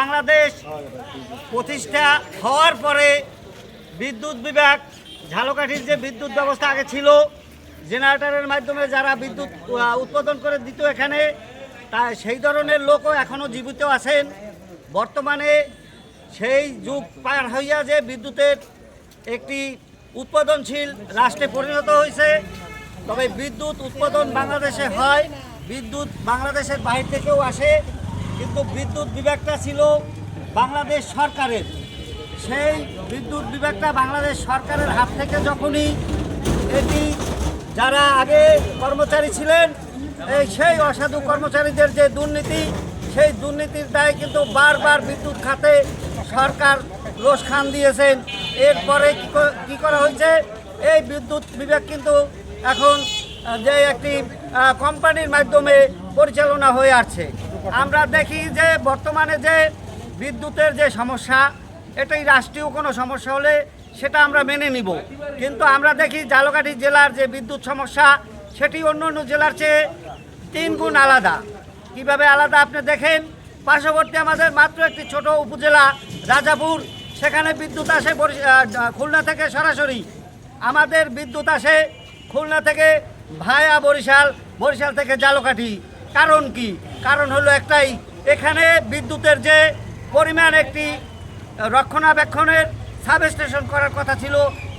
বাংলাদেশ প্রতিষ্ঠা হওয়ার পরে বিদ্যুৎ বিভাগ ঝালকাঠির যে বিদ্যুৎ ব্যবস্থা আগে ছিল, জেনারেটরের মাধ্যমে যারা বিদ্যুৎ উৎপাদন করে দিত এখানে, তা সেই ধরনের লোকও এখনও জীবিত আছেন। বর্তমানে সেই যুগ পার হইয়া যে বিদ্যুতের একটি উৎপাদনশীল রাষ্ট্রে পরিণত হয়েছে। তবে বিদ্যুৎ উৎপাদন বাংলাদেশে হয়, বিদ্যুৎ বাংলাদেশের বাইরে থেকেও আসে, কিন্তু বিদ্যুৎ বিভাগটা ছিল বাংলাদেশ সরকারের। সেই বিদ্যুৎ বিভাগটা বাংলাদেশ সরকারের হাত থেকে যখনই এটি যারা আগে কর্মচারী ছিলেন, সেই অসাধু কর্মচারীদের যে দুর্নীতি, সেই দুর্নীতির দায়ে কিন্তু বারবার বিদ্যুৎ খাতে সরকার রোষ খান দিয়েছেন। এরপরে কি করা হয়েছে, এই বিদ্যুৎ বিভাগ কিন্তু এখন যে একটি কোম্পানির মাধ্যমে পরিচালনা হয়ে আসছে। আমরা দেখি যে বর্তমানে যে বিদ্যুতের যে সমস্যা, এটাই রাষ্ট্রীয় কোনো সমস্যা হলে সেটা আমরা মেনে নিব, কিন্তু আমরা দেখি ঝালকাঠি জেলার যে বিদ্যুৎ সমস্যা, সেটি অন্য অন্য জেলার চেয়ে 3 গুণ আলাদা। কিভাবে আলাদা আপনি দেখেন, পার্শ্ববর্তী আমাদের মাত্র একটি ছোট উপজেলা রাজাপুর, সেখানে বিদ্যুৎ আসে খুলনা থেকে সরাসরি। আমাদের বিদ্যুৎ আসে খুলনা থেকে ভায়া বরিশাল, বরিশাল থেকে ঝালকাঠি। কারণ কি? কারণ হলো একটাই, এখানে বিদ্যুতের যে পরিমাণ একটি রক্ষণাবেক্ষণের সাবস্টেশন করার কথা ছিল,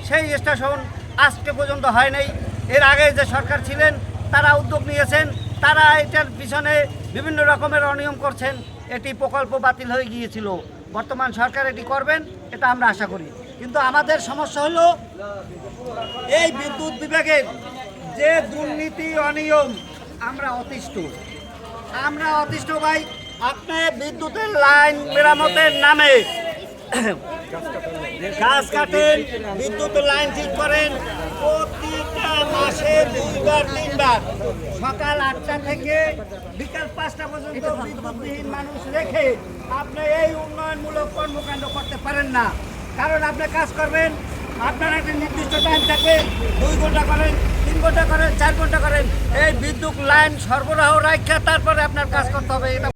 সেই স্টেশন আজকে পর্যন্ত হয় নাই। এর আগে যে সরকার ছিলেন তারা উদ্যোগ নিয়েছেন, তারা এটার পিছনে বিভিন্ন রকমের অনিয়ম করছেন, এটি প্রকল্প বাতিল হয়ে গিয়েছিল। বর্তমান সরকার এটি করবেন, এটা আমরা আশা করি। কিন্তু আমাদের সমস্যা হলো এই বিদ্যুৎ বিভাগের যে দুর্নীতি অনিয়ম, আমরা অতিষ্ঠ ভাই। আপনি বিদ্যুতের লাইন মেরামতের নামে গাছ কাটেন, বিদ্যুতের লাইন ঠিক করেন, প্রতিটা মাসে 2বার 3বার সকাল 8টা থেকে বিকাল 5টা পর্যন্ত বিদ্যুৎবিহীন মানুষ রেখে আপনি এই উন্নয়নমূলক কর্মকাণ্ড করতে পারেন না। কারণ আপনি কাজ করবেন, আপনার একটা নির্দিষ্ট টাইম থাকবে, 2 ঘন্টা করেন, 3 ঘন্টা করেন, 4 ঘন্টা করেন, এই বিদ্যুৎ লাইন সরবরাহ রাখা তারপরে আপনার কাজ করতে হবে। এটা